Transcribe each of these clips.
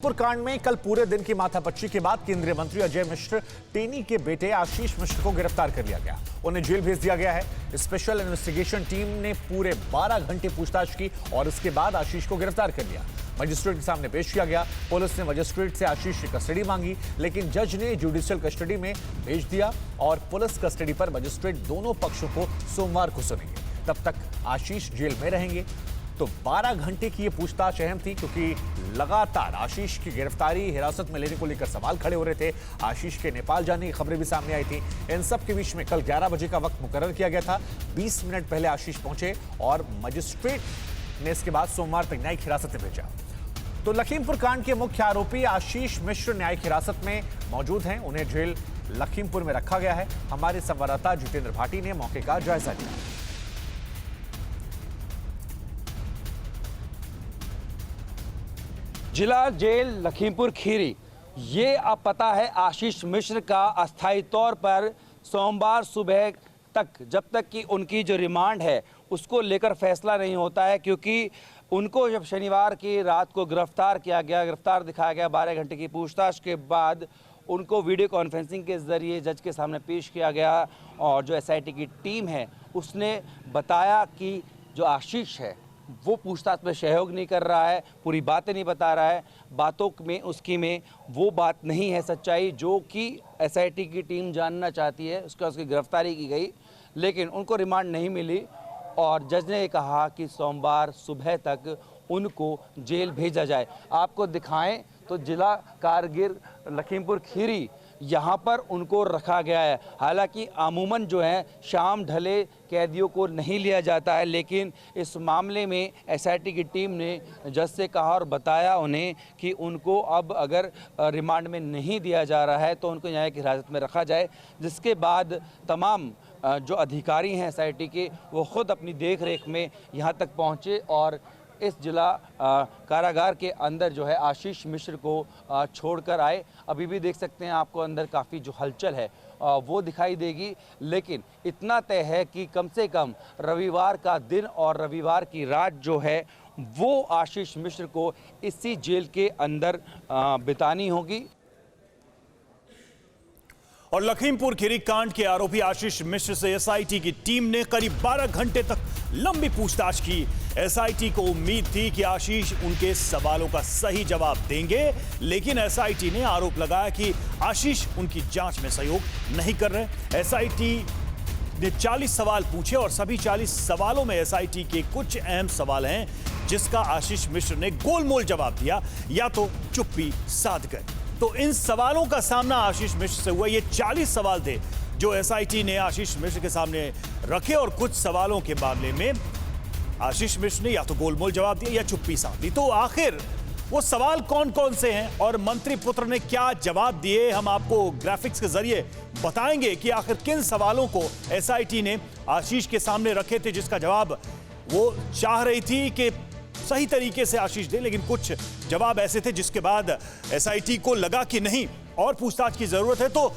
कांड में कल पूरे दिन की माथापच्ची के बाद केंद्रीय मंत्री अजय मिश्र टेनी के बेटे आशीष मिश्र को गिरफ्तार कर लिया गया। उन्हें जेल भेज दिया गया है। स्पेशल इन्वेस्टिगेशन टीम ने पूरे 12 घंटे पूछताछ की और इसके बाद आशीष को गिरफ्तार कर लिया। मजिस्ट्रेट के सामने पेश किया गया। पुलिस ने मजिस्ट्रेट से आशीष की कस्टडी मांगी, लेकिन जज ने जुडिशियल कस्टडी में भेज दिया और पुलिस कस्टडी पर मजिस्ट्रेट दोनों पक्षों को सोमवार को सुनेंगे। तब तक आशीष जेल में रहेंगे। तो 12 घंटे की ये पूछताछ अहम थी, क्योंकि लगातार आशीष की गिरफ्तारी, हिरासत में लेने को लेकर सवाल खड़े हो रहे थे। आशीष के नेपाल जाने की खबरें भी सामने आई थी। इन सब के बीच में कल 11 बजे का वक्त मुकर्रर किया गया था। 20 मिनट पहले आशीष पहुंचे और मजिस्ट्रेट ने इसके बाद सोमवार तक न्यायिक हिरासत में भेजा। तो लखीमपुर कांड के मुख्य आरोपी आशीष मिश्र न्यायिक हिरासत में मौजूद हैं। उन्हें जेल लखीमपुर में रखा गया है। हमारे संवाददाता जितेंद्र भाटी ने मौके का जायजा लिया। जिला जेल लखीमपुर खीरी, ये अब पता है आशीष मिश्र का अस्थायी तौर पर सोमवार सुबह तक, जब तक कि उनकी जो रिमांड है उसको लेकर फैसला नहीं होता है, क्योंकि उनको जब शनिवार की रात को गिरफ्तार किया गया, गिरफ्तार दिखाया गया, 12 घंटे की पूछताछ के बाद उनको वीडियो कॉन्फ्रेंसिंग के ज़रिए जज के सामने पेश किया गया और जो एसआईटी की टीम है उसने बताया कि जो आशीष है वो पूछताछ में सहयोग नहीं कर रहा है, पूरी बातें नहीं बता रहा है, बातों में उसकी में वो बात नहीं है सच्चाई जो कि एसआईटी की टीम जानना चाहती है। उसकी गिरफ्तारी की गई, लेकिन उनको रिमांड नहीं मिली और जज ने कहा कि सोमवार सुबह तक उनको जेल भेजा जाए। आपको दिखाएं तो जिला कारगिल लखीमपुर खीरी, यहाँ पर उनको रखा गया है। हालांकि अमूमन जो है शाम ढले कैदियों को नहीं लिया जाता है, लेकिन इस मामले में एसआईटी की टीम ने जज से कहा और बताया उन्हें कि उनको अब अगर रिमांड में नहीं दिया जा रहा है तो उनको न्यायिक हिरासत में रखा जाए, जिसके बाद तमाम जो अधिकारी हैं एसआईटी के वो खुद अपनी देख रेख में यहाँ तक पहुँचे और इस जिला कारागार के अंदर जो है आशीष मिश्र को छोड़कर आए। अभी भी देख सकते हैं आपको अंदर काफ़ी जो हलचल है वो दिखाई देगी, लेकिन इतना तय है कि कम से कम रविवार का दिन और रविवार की रात जो है वो आशीष मिश्र को इसी जेल के अंदर बितानी होगी। और लखीमपुर खीरी कांड के आरोपी आशीष मिश्र से एसआईटी की टीम ने करीब 12 घंटे तक लंबी पूछताछ की। एसआईटी को उम्मीद थी कि आशीष उनके सवालों का सही जवाब देंगे, लेकिन एसआईटी ने आरोप लगाया कि आशीष उनकी जांच में सहयोग नहीं कर रहे। एसआईटी ने 40 सवाल पूछे और सभी 40 सवालों में एसआईटी के कुछ अहम सवाल हैं जिसका आशीष मिश्र ने गोलमोल जवाब दिया या तो चुप्पी साध गए। तो इन सवालों का सामना आशीष मिश्र से हुआ। ये 40 सवाल थे जो एसआईटी ने आशीष मिश्र के सामने रखे और कुछ सवालों के मामले में आशीष मिश्र ने या तो गोलमोल जवाब दिया या चुप्पी साध दी। तो आखिर वो सवाल कौन कौन से हैं और मंत्री पुत्र ने क्या जवाब दिए, हम आपको ग्राफिक्स के जरिए बताएंगे कि आखिर किन सवालों को एसआईटी ने आशीष के सामने रखे थे जिसका जवाब वो चाह रही थी कि सही तरीके से आशीष दे, लेकिन कुछ जवाब ऐसे थे जिसके बाद एसआईटी को लगा कि नहीं और पूछताछ की जरूरत है। तो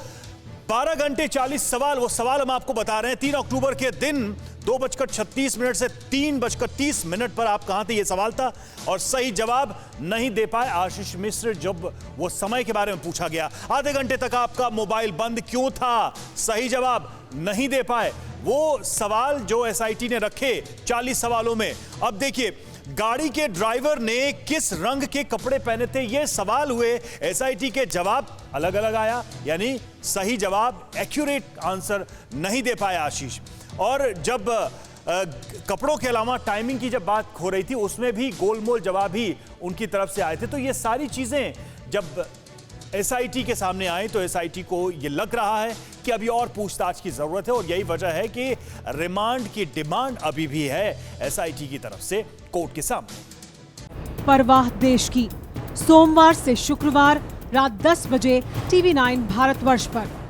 12 घंटे 40 सवाल, वो सवाल हम आपको बता रहे हैं। 3 अक्टूबर के दिन 2:36 से 3:30 पर आप कहां थे, ये सवाल था और सही जवाब नहीं दे पाए आशीष मिश्र। जब वो समय के बारे में पूछा गया, आधे घंटे तक आपका मोबाइल बंद क्यों था, सही जवाब नहीं दे पाए। वो सवाल जो एसआईटी ने रखे 40 सवालों में, अब देखिए गाड़ी के ड्राइवर ने किस रंग के कपड़े पहने थे, ये सवाल हुए। एसआईटी के जवाब अलग अलग आया, यानी सही जवाब, एक्यूरेट आंसर नहीं दे पाया आशीष। और जब कपड़ों के अलावा टाइमिंग की जब बात हो रही थी उसमें भी गोलमोल जवाब ही उनकी तरफ से आए थे। तो ये सारी चीजें जब एसआईटी के सामने आई तो एसआईटी को ये लग रहा है कि अभी और पूछताछ की जरूरत है और यही वजह है कि रिमांड की डिमांड अभी भी है एसआईटी की तरफ से कोर्ट के सामने। परवाह देश की, सोमवार से शुक्रवार रात 10 बजे TV9 भारतवर्ष पर।